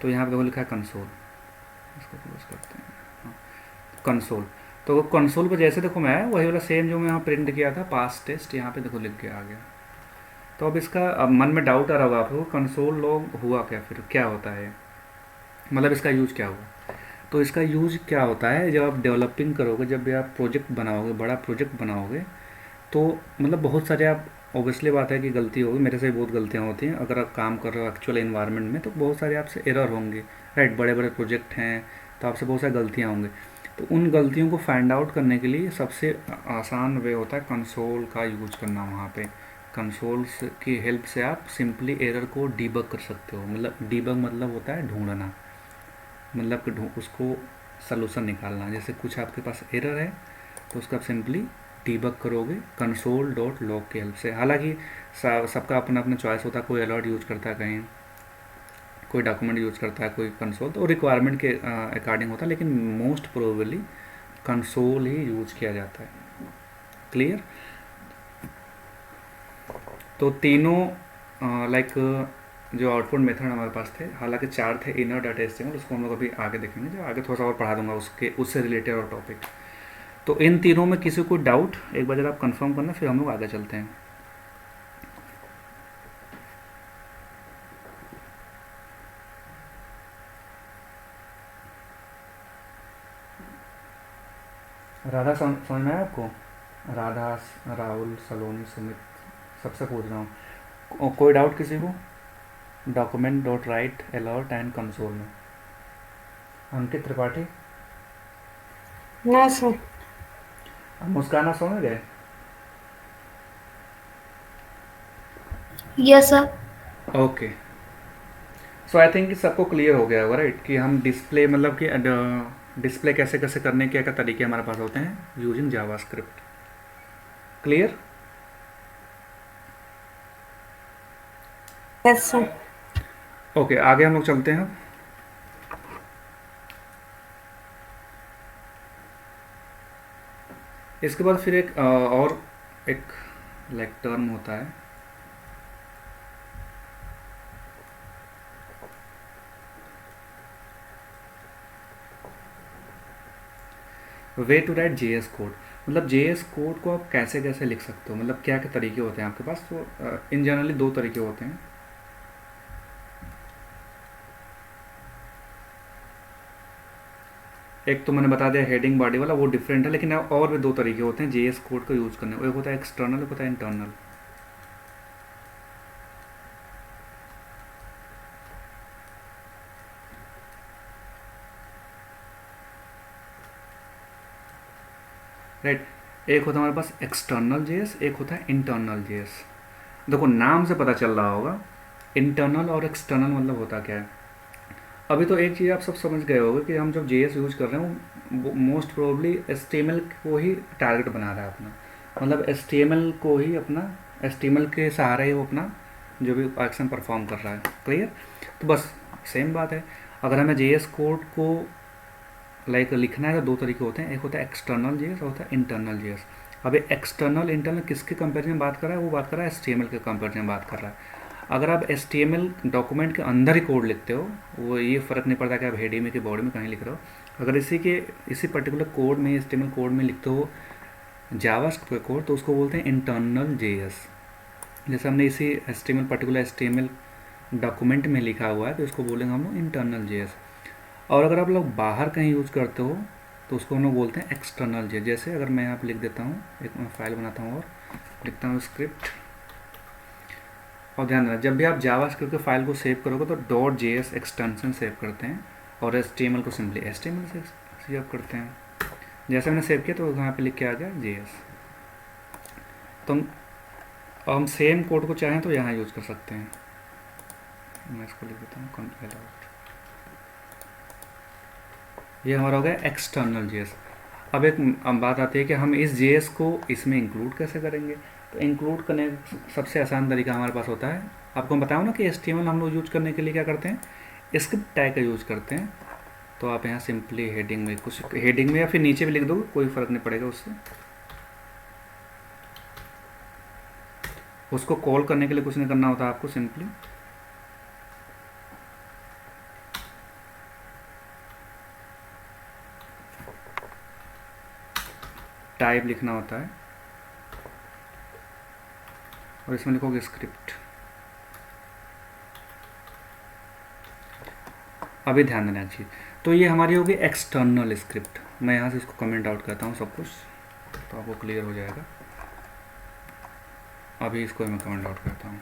Speaker 1: तो यहाँ पे देखो लिखा है कंसोल, इसको क्लोज करते हैं, कंसोल। तो कंसोल पे जैसे देखो मैं वही वाला सेम जो मैं यहाँ प्रिंट किया था पास टेस्ट, यहाँ पे देखो लिख के आ गया। तो अब इसका अब मन में डाउट आ रहा होगा आपको, कंसोल लॉग हुआ क्या, फिर क्या होता है, मतलब इसका यूज़ क्या होगा। तो इसका यूज़ क्या होता है, जब आप डेवलपिंग करोगे, जब भी आप प्रोजेक्ट बनाओगे, बड़ा प्रोजेक्ट बनाओगे, तो मतलब बहुत सारे आप, ऑब्वियसली बात है कि गलती होगी, मेरे से भी बहुत गलतियाँ होती हैं अगर आप काम कर रहे हो एक्चुअल इन्वायरमेंट में, तो बहुत सारे आपसे एरर होंगे, राइट? बड़े बड़े प्रोजेक्ट हैं तो आपसे बहुत सारी गलतियाँ होंगी। तो उन गलतियों को फाइंड आउट करने के लिए सबसे आसान वे होता है कंसोल का यूज करना। वहाँ पे कंसोल्स की हेल्प से आप सिंपली एरर को डीबग कर सकते हो, मतलब डीबग मतलब होता है ढूंढना, मतलब कि उसको सलूशन निकालना। जैसे कुछ आपके पास एरर है तो उसका आप सिंपली डीबग करोगे कंसोल डॉट लॉग की हेल्प से। हालांकि सबका अपना अपना चॉइस होता है, कोई अलर्ट यूज करता है, कहीं कोई डॉक्यूमेंट यूज करता है, कोई कंसोल, तो रिक्वायरमेंट के अकॉर्डिंग होता है, लेकिन मोस्ट प्रोबेबली कंसोल ही यूज किया जाता है। क्लियर? तो तीनों लाइक जो आउटपुट मेथड हमारे पास थे, हालांकि चार थे इनर डाटा एचटीएमएल, उसको हम लोग अभी आगे देखेंगे, जब आगे थोड़ा सा और पढ़ा दूंगा उसके उससे रिलेटेड और टॉपिक। तो इन तीनों में किसी को डाउट एक बार जरा आप कंफर्म करना, फिर हम लोग आगे चलते हैं। राधा समझ में आया आपको? राधा, राहुल, सलोनी, सुमित, सबसे पूछ रहा हूँ, कोई डाउट किसी को? Document dot right alert and console में। अंकित त्रिपाठी,
Speaker 3: ना सर।
Speaker 1: मुस्काना समझ गए?
Speaker 2: Yes sir.
Speaker 1: Okay, so I think सबको क्लियर हो गया होगा, राइट? कि हम डिस्प्ले मतलब कि डिस्प्ले कैसे कैसे करने के क्या तरीके हमारे पास होते हैं using JavaScript. Clear?
Speaker 3: Yes sir.
Speaker 1: Okay, आगे हम लोग चलते हैं। इसके बाद फिर एक और एक लाइक टर्म होता है, way to write JS code. मतलब जेएस कोड को आप कैसे कैसे लिख सकते हो, मतलब क्या क्या तरीके होते हैं आपके पास? तो इन जनरली दो तरीके होते हैं। एक तो मैंने बता दिया हेडिंग बॉडी वाला, वो डिफरेंट है, लेकिन और भी दो तरीके होते हैं जेएस कोड को यूज़ करने। एक होता है एक्सटर्नल, एक होता है इंटरनल। राइट, एक होता है हमारे पास एक्सटर्नल जेएस, एक होता है इंटरनल जेएस। देखो नाम से पता चल रहा होगा इंटरनल और एक्सटर्नल मतलब होता क्या है। अभी तो एक चीज़ आप सब समझ गए होगे कि हम जब जेएस यूज कर रहे हैं वो मोस्ट प्रोबेबली एचटीएमएल को ही टारगेट बना रहा है अपना, मतलब एचटीएमएल को ही अपना, एचटीएमएल के सहारे ही वो अपना जो भी एक्शन परफॉर्म कर रहा है। क्लियर? तो बस सेम बात है। अगर हमें जेएस कोड को लाइक लिखना है तो दो तरीके होते हैं, एक होता है एक्सटर्नल जेएस और होता है इंटरनल जेएस। अब एक्सटर्नल इंटरनल किसके कंपेरिजन में बात कर रहा है? वो बात कर रहा है एचटीएमएल के कंपेरिजन में बात कर रहा है। अगर आप एचटीएमएल डॉक्यूमेंट के अंदर ही कोड लिखते हो, वो ये फ़र्क नहीं पड़ता कि आप हेडी में कि बॉडी में कहीं लिख रहे हो, अगर इसी पर्टिकुलर कोड में, एचटीएमएल कोड में लिखते हो जावास्क्रिप्ट कोड, तो उसको बोलते हैं इंटरनल जेएस। जैसे हमने इसी एचटीएमएल पर्टिकुलर एचटीएमएल डॉक्यूमेंट में लिखा हुआ है तो उसको बोलेंगे हम लोग इंटरनल जेएस। और अगर आप लोग बाहर कहीं यूज़ करते हो तो उसको हम लोग बोलते हैं एक्सटर्नल जेएस। जैसे अगर मैं यहाँ पर लिख देता हूँ, एक मैं फाइल बनाता हूँ और लिखता हूँ स्क्रिप्ट, और ध्यान देना जब भी आप जावास्क्रिप्ट के फाइल को सेव करोगे तो डॉट जेएस एक्सटेंशन सेव करते हैं और एचटीएमएल को सिंपली एचटीएमएल से सेव करते हैं। जैसे मैंने सेव किया तो यहाँ पे लिख के आ गया जेएस। तो हम सेम कोड को चाहें तो यहाँ यूज़ कर सकते हैं। मैं इसको लिख देता हूँ कंपाइल आउट। ये हमारा हो गया एक्सटर्नल जेएस। अब बात आती है कि हम इस जेएस को इसमें इंक्लूड कैसे करेंगे। तो इंक्लूड करने सबसे आसान तरीका हमारे पास होता है, आपको मैं बताऊँ ना कि एचटीएमएल हम लोग यूज करने के लिए क्या करते हैं, स्क्रिप्ट टैग का यूज़ करते हैं। तो आप यहाँ सिंपली हेडिंग में कुछ, हेडिंग में या फिर नीचे भी लिख दोगे कोई फ़र्क नहीं पड़ेगा उससे। उसको कॉल करने के लिए कुछ नहीं करना होता आपको, सिंपली टाइप लिखना होता है और इसमें लिखोगे स्क्रिप्ट। अभी ध्यान देना चाहिए। तो ये हमारी होगी एक्सटर्नल स्क्रिप्ट। मैं यहाँ से इसको कमेंट आउट करता हूँ सब कुछ, तो आपको क्लियर हो जाएगा। अभी इसको मैं कमेंट आउट करता हूँ।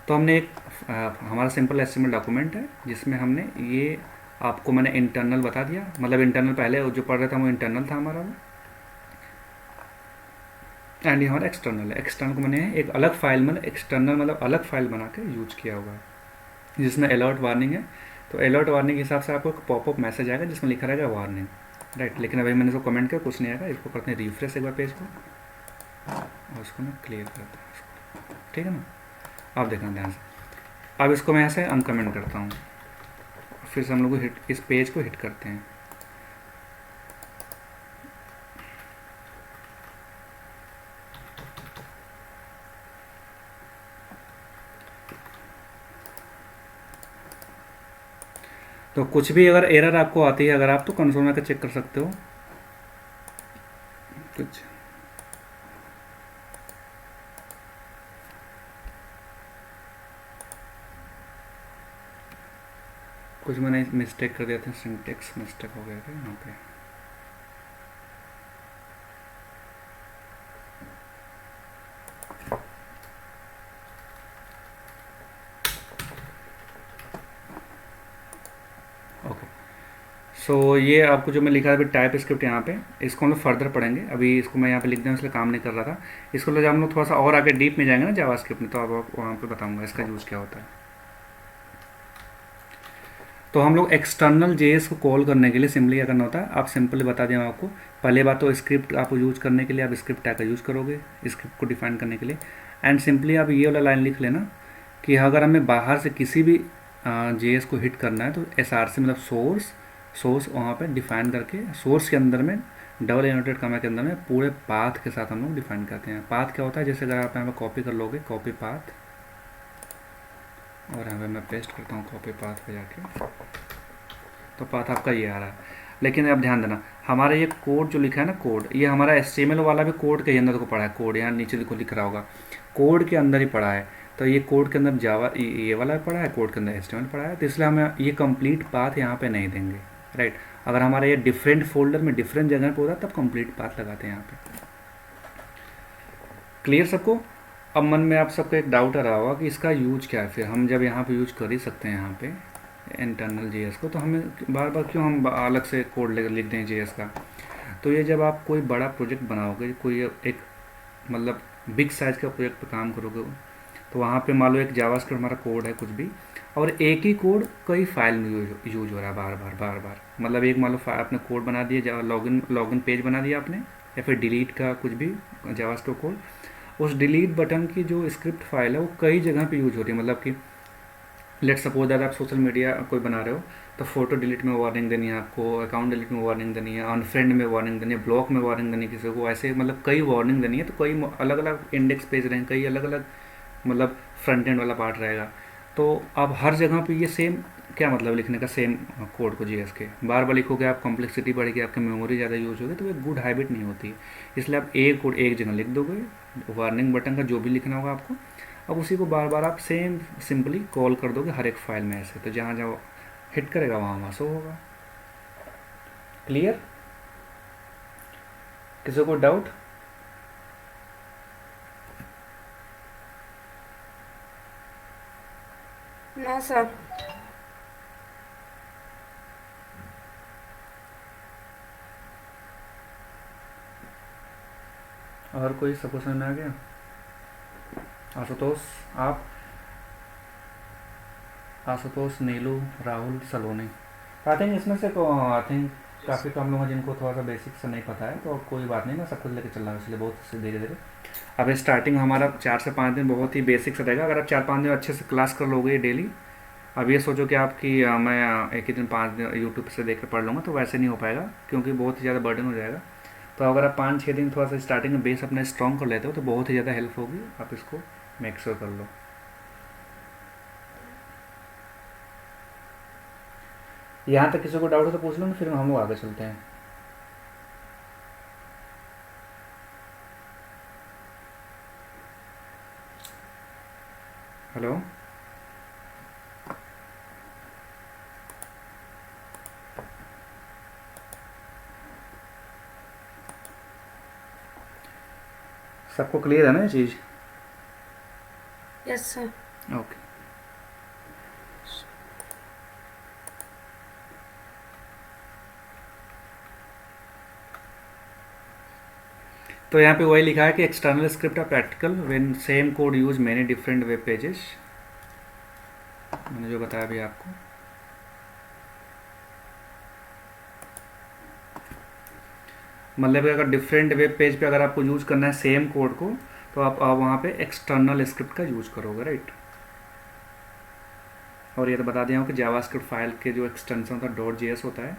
Speaker 1: तो हमने एक हमारा सिंपल एचटीएमएल डॉक्यूमेंट है जिसमें हमने ये आपको मैंने इंटरनल बता दिया, मतलब इंटरनल पहले जो पढ़ रहा था वो इंटरनल था हमारा वो, एंड ये हमारा एक्सटर्नल है। एक्सटर्नल को मैंने एक अलग फाइल, मतलब एक्सटर्नल मतलब अलग फाइल बना के यूज किया हुआ है जिसमें अलर्ट वार्निंग है। तो अलर्ट वार्निंग के हिसाब से आपको एक पॉपअप मैसेज आएगा जिसमें लिखा रहेगा वार्निंग, राइट। लेकिन अभी मैंने इसको कमेंट किया, कुछ नहीं आएगा। इसको करते हैं रिफ्रेश एक बार पेज को और उसको मैं क्लियर करता हूँ इसको, ठीक है ना। आप देखना ध्यान से। अब इसको मैं ऐसे अनकमेंट करता हूँ, फिर से हम लोग इस पेज को हिट करते हैं। तो कुछ भी अगर एरर आपको आती है, अगर आप तो कंसोल में चेक कर सकते हो कुछ मैंने मिस्टेक कर दिया था, सिंटेक्स मिस्टेक हो गया था यहाँ पे। ओके, सो ये आपको जो मैं लिखा है अभी टाइप स्क्रिप्ट यहाँ पे, इसको हम लोग फर्दर पढ़ेंगे। अभी इसको मैं यहाँ पे लिख दूँ इसलिए काम नहीं कर रहा था। इसको जब हम लोग थोड़ा सा और आगे डीप में जाएंगे ना जावास्क्रिप्ट में, तो आप वहाँ पे बताऊँगा इसका यूज़ क्या होता है। तो हम लोग एक्सटर्नल जेएस को कॉल करने के लिए सिंपली क्या करना होता है, आप सिंपली बता दें आपको। पहले बात तो स्क्रिप्ट आप यूज़ करने के लिए आप स्क्रिप्ट टैग का यूज़ करोगे स्क्रिप्ट को डिफाइन करने के लिए। एंड सिंपली आप ये वाला लाइन लिख लेना कि अगर हमें बाहर से किसी भी जेएस को हिट करना है तो एसआरसी मतलब सोर्स वहाँ पे डिफाइन करके, सोर्स के अंदर में डबल इनवर्टेड कॉमा के अंदर में पूरे पाथ के साथ हम लोग डिफाइन करते हैं। पाथ क्या होता है, जैसे अगर आप यहाँ पर कॉपी कर लोगे, कॉपी पाथ, और यहाँ पे मैं पेस्ट करता हूँ कॉपी पाथ पे जाके, तो पाथ आपका ये आ रहा है। लेकिन अब ध्यान देना, हमारा ये कोड जो लिखा है ना, कोड, ये हमारा HTML वाला भी कोड के अंदर को पड़ा है। कोड यहाँ नीचे देखो लिख रहा होगा, कोड के अंदर ही पड़ा है। तो ये कोड के अंदर जावा ये वाला पड़ा है, कोड के अंदर HTML पड़ा है, तो इसलिए हमें ये कंप्लीट पाथ यहाँ पे नहीं देंगे, राइट। अगर हमारा ये डिफरेंट फोल्डर में डिफरेंट जगह पे होता तब कंप्लीट पाथ लगाते हैं यहाँ पे। क्लियर सबको? अब मन में आप सबको एक डाउट आ रहा होगा कि इसका यूज क्या है। फिर हम जब यहाँ पे यूज कर ही सकते हैं यहाँ पे इंटरनल JS को, तो हमें बार बार क्यों हम अलग से कोड लिख दें JS का। तो ये जब आप कोई बड़ा प्रोजेक्ट बनाओगे, कोई एक मतलब बिग साइज़ का प्रोजेक्ट पे काम करोगे, तो वहाँ पे मान लो एक जावास्क्रिप्ट हमारा कोड है कुछ भी, और एक ही कोड कई फाइल में यूज हो रहा है बार बार। मतलब एक मान लो आपने कोड बना दिया, लॉगिन पेज बना दिया आपने, या फिर डिलीट का कुछ भी जावास्क्रिप्ट कोड, उस डिलीट बटन की जो स्क्रिप्ट फाइल है वो कई जगह पे यूज हो रही है। मतलब कि लेट सपोज दैट आप सोशल मीडिया कोई बना रहे हो, तो फोटो डिलीट में वार्निंग देनी है आपको, अकाउंट डिलीट में वार्निंग देनी है, अनफ्रेंड में वार्निंग देनी है, ब्लॉक में वार्निंग देनी है किसी को, ऐसे मतलब कई वार्निंग देनी है। तो कई अलग अलग इंडेक्स पेज रहेंगे, कई अलग अलग मतलब फ्रंट एंड वाला पार्ट रहेगा। तो अब हर जगह पे ये सेम क्या मतलब लिखने का, सेम कोड को JS के बार बार लिखोगे आप, कॉम्प्लेक्सिटी बढ़ेगी, आपकी मेमोरी ज़्यादा यूज होगी, तो एक गुड हैबिट नहीं होती है। इसलिए आप एक कोड एक जगह लिख दोगे, वार्निंग बटन का जो भी लिखना होगा आपको, अब उसी को बार बार आप सेम सिंपली कॉल कर दोगे हर एक फाइल में ऐसे, तो जहाँ जहाँ हिट करेगा वहाँ वहाँ शो होगा। क्लियर? किसी को डाउट?
Speaker 3: ना सर।
Speaker 1: और कोई सबको समझ में आ गया? आशुतोष, नीलू, राहुल, सलोनी, आई थिंक इसमें से आई थिंक काफ़ी कम लोग हैं जिनको थोड़ा सा बेसिक से नहीं पता है। तो कोई बात नहीं, मैं सब कुछ लेके चल रहा हूँ, इसलिए बहुत से धीरे धीरे। अब स्टार्टिंग हमारा 4 से 5 दिन बहुत ही बेसिक से रहेगा। अगर आप 4-5 दिन अच्छे से क्लास कर लोगे डेली, अब ये सोचो कि आपकी मैं एक ही दिन 5 दिन यूट्यूब से देख कर पढ़ लूँगा, तो वैसे नहीं हो पाएगा, क्योंकि बहुत ही ज़्यादा बर्डन हो जाएगा। तो अगर आप 5-6 दिन थोड़ा सा स्टार्टिंग में बेस अपना स्ट्रॉन्ग कर लेते हो, तो बहुत ही ज़्यादा हेल्प होगी। आप इसको मेक श्योर कर लो। यहाँ तक किसी को डाउट हो तो पूछ लो, फिर हम लोग आगे चलते हैं। हेलो, सबको क्लियर है ना ये चीज़?
Speaker 3: Yes sir.
Speaker 1: ओके। तो यहाँ पे वही लिखा है कि external script are practical when same code use many different web pages. मैंने जो बताया अभी आपको, मतलब अगर डिफरेंट वेब पेज पे अगर आपको यूज करना है सेम कोड को, तो आप वहाँ पे एक्सटर्नल स्क्रिप्ट का यूज करोगे, राइट। और ये तो बता दिया हूँ कि जावास्क्रिप्ट फाइल के जो एक्सटेंशन होता है .js होता है।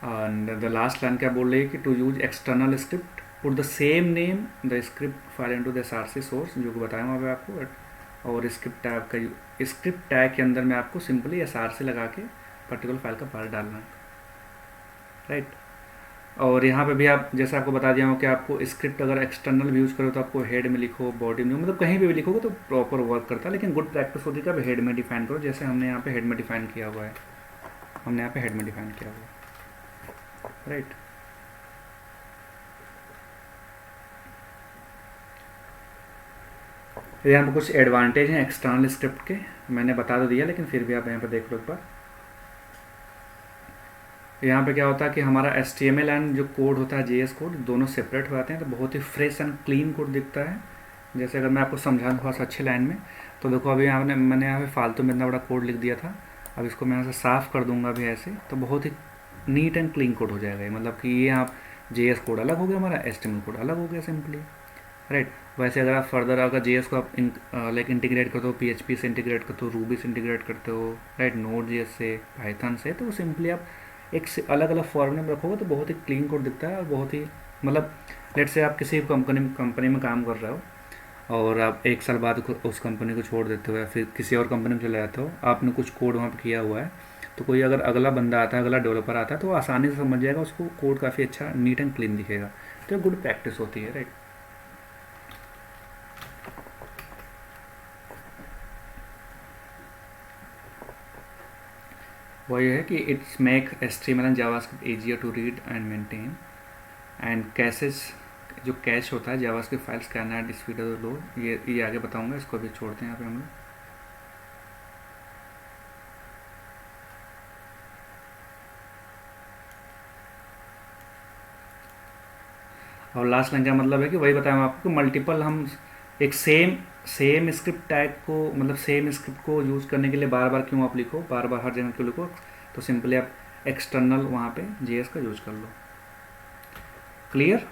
Speaker 1: एंड द लास्ट लाइन क्या बोल रही है कि to use external script put the same name the script file into the src source, जो कि बताया वहाँ पे आपको। और स्क्रिप्ट टैग का, स्क्रिप्ट टैग के अंदर में आपको सिंपली src लगा के पर्टिकुलर फाइल का पार्ट डालना है, राइट। और यहाँ पे भी आप, जैसे आपको बता दिया हूँ कि आपको स्क्रिप्ट अगर एक्सटर्नल भी यूज़ करो तो आपको हेड में लिखो, बॉडी में, मतलब कहीं भी लिखोगे तो प्रॉपर वर्क करता है। लेकिन गुड प्रैक्टिस होती है कि आप हेड में डिफाइन करो, जैसे हमने यहाँ पे हेड में डिफाइन किया हुआ है, हमने यहाँ पे हेड में डिफाइन किया हुआ है, राइट। यहाँ पे कुछ एडवांटेज हैं एक्सटर्नल स्क्रिप्ट के, मैंने बता तो दिया, लेकिन फिर भी आप यहाँ पे देख लो एक बार। यहाँ पे क्या होता है कि हमारा HTML एंड जो कोड होता है JS कोड, दोनों सेपरेट हो जाते हैं, तो बहुत ही फ्रेश एंड क्लीन कोड दिखता है। जैसे अगर मैं आपको समझाऊँ थोड़ा सा अच्छी लाइन में, तो देखो अभी मैंने यहाँ पे फालतू में इतना बड़ा कोड लिख दिया था, अब इसको मैं यहाँ से साफ़ कर दूंगा अभी ऐसे, तो बहुत ही नीट एंड क्लीन कोड हो जाएगा ये। मतलब कि ये आप JS कोड अलग हो गया, हमारा HTML कोड अलग हो गया सिंपली, राइट। वैसे अगर आप फर्दर अगर JS को आप लाइक इंटीग्रेट करते हो, PHP से इंटीग्रेट करते हो, रूबी से इंटीग्रेट करते हो, राइट, Node.js से, पाइथन से, तो सिंपली आप एक से अलग अलग फॉर्मेट में रखोगे तो बहुत ही क्लीन कोड दिखता है। और बहुत ही मतलब लेट से आप किसी कंपनी में काम कर रहे हो, और आप एक साल बाद उस कंपनी को छोड़ देते हो या फिर किसी और कंपनी में चले जाते हो, आपने कुछ कोड वहाँ पे किया हुआ है, तो कोई अगर अगला बंदा आता है, अगला डेवलपर आता है, तो वो आसानी से समझ जाएगा, उसको कोड काफ़ी अच्छा नीट एंड क्लीन दिखेगा। तो ये गुड प्रैक्टिस होती है, राइट। वो ये है कि it's make HTML and JavaScript easier to read and maintain and cases, जो कैश होता है JavaScript files can not speed low, ये आगे बताऊंगा, इसको अभी छोड़ते हैं यहाँ पे हम लोग। और लास्ट लाइन का मतलब है कि वही बताया मैं आपको कि मल्टीपल हम एक सेम स्क्रिप्ट टैग को, मतलब सेम स्क्रिप्ट को यूज़ करने के लिए बार बार क्यों आप लिखो, बार बार हर जगह क्यों लिखो, तो सिंपली आप एक्सटर्नल वहाँ पे JS का यूज कर लो। क्लियर।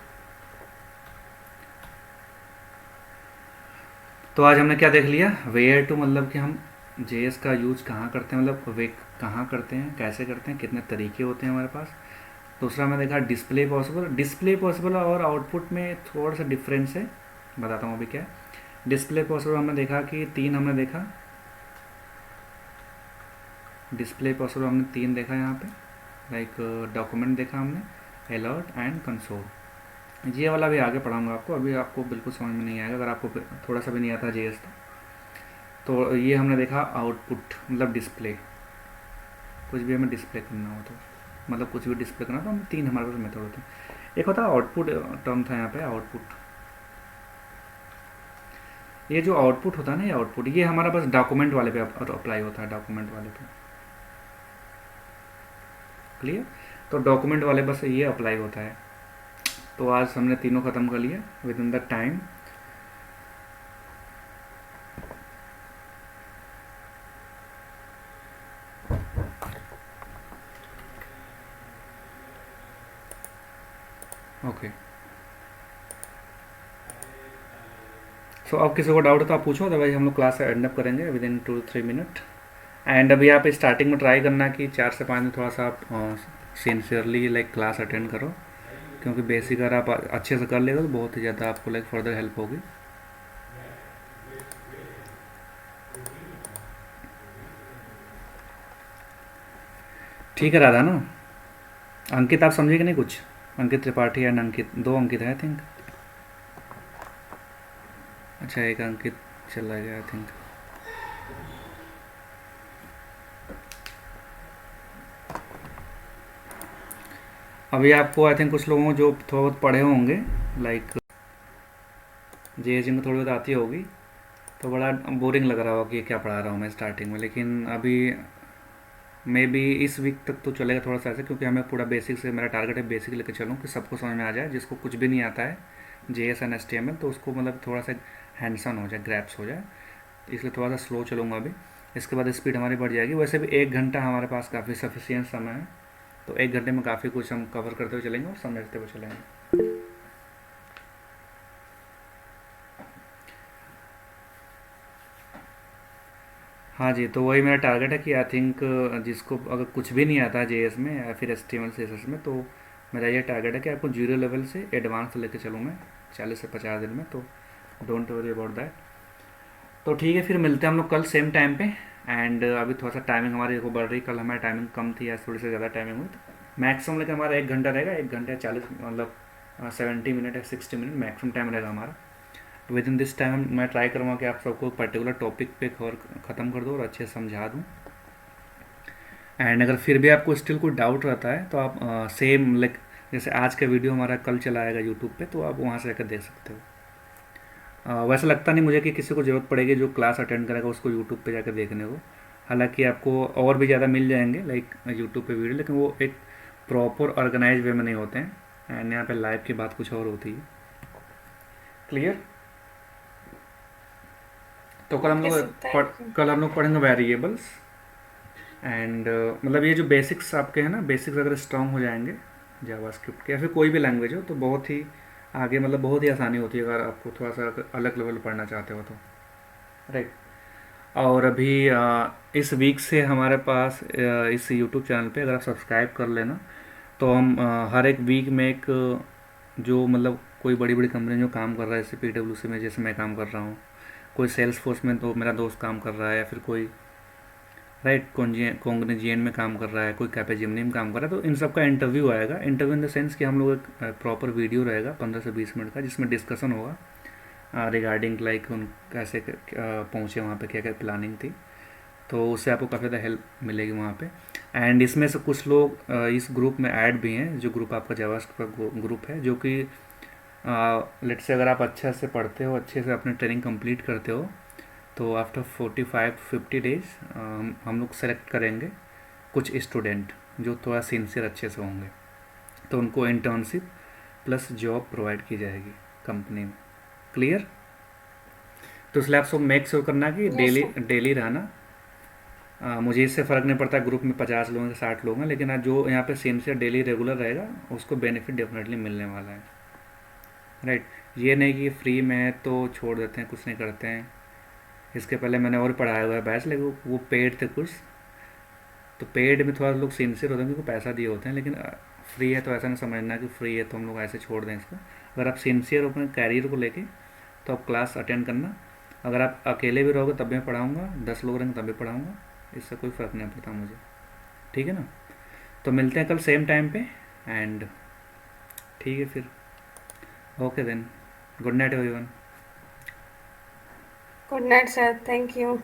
Speaker 1: तो आज हमने क्या देख लिया, वेयर टू, मतलब कि हम JS का यूज कहाँ करते हैं, मतलब वे कहाँ करते हैं, कैसे करते हैं, कितने तरीके होते हैं हमारे पास। दूसरा मैं देखा डिस्प्ले पॉसिबल और आउटपुट में थोड़ा सा डिफरेंस है, बताता हूँ अभी क्या है। डिस्प्ले पॉसिबल हमने देखा कि 3 हमने देखा, डिस्प्ले पॉसिबल हमने 3 देखा यहाँ पे, लाइक डॉक्यूमेंट देखा हमने, अलर्ट एंड कंसोल। ये वाला भी आगे पढ़ाऊंगा आपको, अभी आपको बिल्कुल समझ में नहीं आएगा अगर आपको थोड़ा सा भी नहीं आता JS तो ये हमने देखा आउटपुट, मतलब डिस्प्ले, कुछ भी हमें डिस्प्ले करना हो तो, मतलब कुछ भी डिस्प्ले करना तो हम 3 हमारे पास मेथड होते हैं। एक होता है आउटपुट, टर्म था यहाँ पे आउटपुट। ये जो आउटपुट होता है ना, ये आउटपुट, ये हमारा बस डॉक्यूमेंट वाले पे अप्लाई होता है, डॉक्यूमेंट वाले पे। क्लियर। तो डॉक्यूमेंट वाले बस ये अप्लाई होता है। तो आज हमने तीनों ख़त्म कर लिया within the time. Okay, so अब किसी को डाउट है तो आप पूछो, अदरवाइज हम लोग क्लास एंड अप करेंगे विद इन 2-3 मिनट। एंड अभी आप स्टार्टिंग में ट्राई करना कि 4 से 5 दिन थोड़ा सा आप सिंसियरली लाइक क्लास अटेंड करो, क्योंकि बेसिक अगर आप अच्छे से कर लेते तो बहुत ही ज़्यादा आपको लाइक फर्दर हेल्प होगी। ठीक है राधा ना। अंकित आप समझे कि नहीं कुछ, अंकित त्रिपाठी एंड अंकित, 2 अंकित है आई थिंक। अच्छा एक अंकित चला गया आई थिंक। अभी आपको आई थिंक कुछ लोगों जो थोड़ा बहुत पढ़े होंगे, लाइक JS जिनको थोड़ी बहुत आती होगी, तो बड़ा बोरिंग लग रहा होगा कि क्या पढ़ा रहा हूँ मैं स्टार्टिंग में, लेकिन अभी मे बी इस वीक तक तो चलेगा थोड़ा सा ऐसे, क्योंकि हमें पूरा बेसिक से, मेरा टारगेट है बेसिक लेकर चलूँ कि सबको समझ में आ जाए, जिसको कुछ भी नहीं आता है JS एंड HTML, तो उसको मतलब थोड़ा सा हैंड्स ऑन हो जाए, ग्रैप्स हो जाए, इसलिए थोड़ा सा स्लो चलूँगा अभी। इसके बाद स्पीड हमारी बढ़ जाएगी। वैसे भी 1 घंटा हमारे पास काफ़ी सफिशियंट समय है, तो 1 घंटे में काफ़ी कुछ हम कवर करते हुए चलेंगे और समझते हुए चलेंगे। हाँ जी, तो वही मेरा टारगेट है कि आई थिंक जिसको अगर कुछ भी नहीं आता है JS में या फिर HTML CSS में, तो मेरा ये टारगेट है कि आपको 0 लेवल से एडवांस लेके चलूँ मैं 40 से 50 दिन में, तो डोंट वरी अबाउट दैट। तो ठीक है, फिर मिलते हैं हम लोग कल सेम टाइम पे। एंड अभी थोड़ा सा टाइमिंग हमारी को बढ़ रही, कल हमारी टाइमिंग कम थी, आज थोड़ी सी ज़्यादा टाइमिंग हुई, तो मैक्सिमम लेकर हमारा 1 घंटा रहेगा, 1 घंटे 40 मतलब 70 मिनट या 60 मिनट मैक्सिमम टाइम रहेगा हमारा। विद इन दिस टाइम मैं ट्राई करूँगा कि आप सबको पर्टिकुलर टॉपिक पे कवर ख़त्म कर दूँ और अच्छे से समझा दूँ। एंड अगर फिर भी आपको स्टिल कोई डाउट रहता है तो आप सेम लाइक जैसे आज का वीडियो हमारा कल चला आएगा यूट्यूब पे, तो आप वहाँ से जाकर देख सकते हो। वैसे लगता नहीं मुझे कि किसी को ज़रूरत पड़ेगी जो क्लास अटेंड करेगा उसको यूट्यूब पे जाकर देखने को, हालांकि आपको और भी ज़्यादा मिल जाएंगे लाइक यूट्यूब पे वीडियो, लेकिन वो एक प्रॉपर ऑर्गेनाइज वे में नहीं होते हैं। एंड यहाँ पे लाइव की बात कुछ और होती है। क्लियर। तो कल हम लोग पढ़ेंगे वेरिएबल्स एंड मतलब ये जो बेसिक्स आपके हैं ना, बेसिक्स अगर स्ट्रांग हो जाएंगे जावास्क्रिप्ट के या फिर कोई भी लैंग्वेज हो, तो बहुत ही आगे मतलब बहुत ही आसानी होती है अगर आपको थोड़ा सा अलग लेवल पढ़ना चाहते हो तो, राइट। और अभी इस वीक से हमारे पास इस यूट्यूब चैनल पे अगर आप सब्सक्राइब कर लेना, तो हम हर एक वीक में एक जो मतलब कोई बड़ी बड़ी कंपनी जो काम कर रहा है जैसे PwC में, जैसे मैं काम कर रहा हूँ, कोई सेल्स फोर्स में तो मेरा दोस्त काम कर रहा है, या फिर कोई राइट कॉन्ग्निजियन में काम कर रहा है, कोई कैपेजिमनी में काम कर रहा है, तो इन सब का इंटरव्यू आएगा। इंटरव्यू इन द सेंस कि हम लोग एक प्रॉपर वीडियो रहेगा 15 से 20 मिनट का, जिसमें डिस्कशन होगा रिगार्डिंग लाइक उन कैसे पहुँचे वहाँ पे, क्या क्या प्लानिंग थी। तो उससे आपको काफ़ी ज़्यादा हेल्प मिलेगी वहाँ पे। एंड इसमें से कुछ लोग इस ग्रुप में ऐड भी हैं, जो ग्रुप आपका जावास्क्रिप्ट का ग्रुप है, जो कि लेट्स से अगर आप अच्छे से पढ़ते हो, अच्छे से अपनी ट्रेनिंग कंप्लीट करते हो, तो आफ्टर 45-50 डेज हम लोग सेलेक्ट करेंगे कुछ स्टूडेंट जो थोड़ा सिंसियर अच्छे से होंगे, तो उनको इंटर्नशिप प्लस जॉब प्रोवाइड की जाएगी कंपनी में। क्लियर? तो इसलिए आप सब मेक श्योर करना कि
Speaker 3: यस
Speaker 1: डेली
Speaker 3: सर।
Speaker 1: डेली रहना। मुझे इससे फ़र्क नहीं पड़ता ग्रुप में 50 लोग हैं 60 लोग हैं, लेकिन आज जो यहाँ पे सिंसियर डेली रेगुलर रहेगा उसको बेनिफिट डेफिनेटली मिलने वाला है। राइट, ये नहीं कि फ्री में है तो छोड़ देते हैं, कुछ नहीं करते हैं। इसके पहले मैंने और पढ़ाया हुआ है बैच, लेकिन वो पेड थे कुछ, तो पेड में थोड़ा लोग सिंसियर होते हैं क्योंकि पैसा दिए होते हैं, लेकिन फ्री है तो ऐसा नहीं समझना कि फ्री है तो हम लोग ऐसे छोड़ दें इसको। अगर आप सिंसियर हो अपने कैरियर को लेके तो आप क्लास अटेंड करना। अगर आप अकेले भी रहोगे तब भी मैं पढ़ाऊँगा, 10 लोग रहेंगे तब भी पढ़ाऊँगा, इससे कोई फ़र्क नहीं पड़ता मुझे। ठीक है ना? तो मिलते हैं कल सेम टाइम पे। एंड ठीक है फिर, okay then, good night everyone.
Speaker 3: Good night sir, thank you.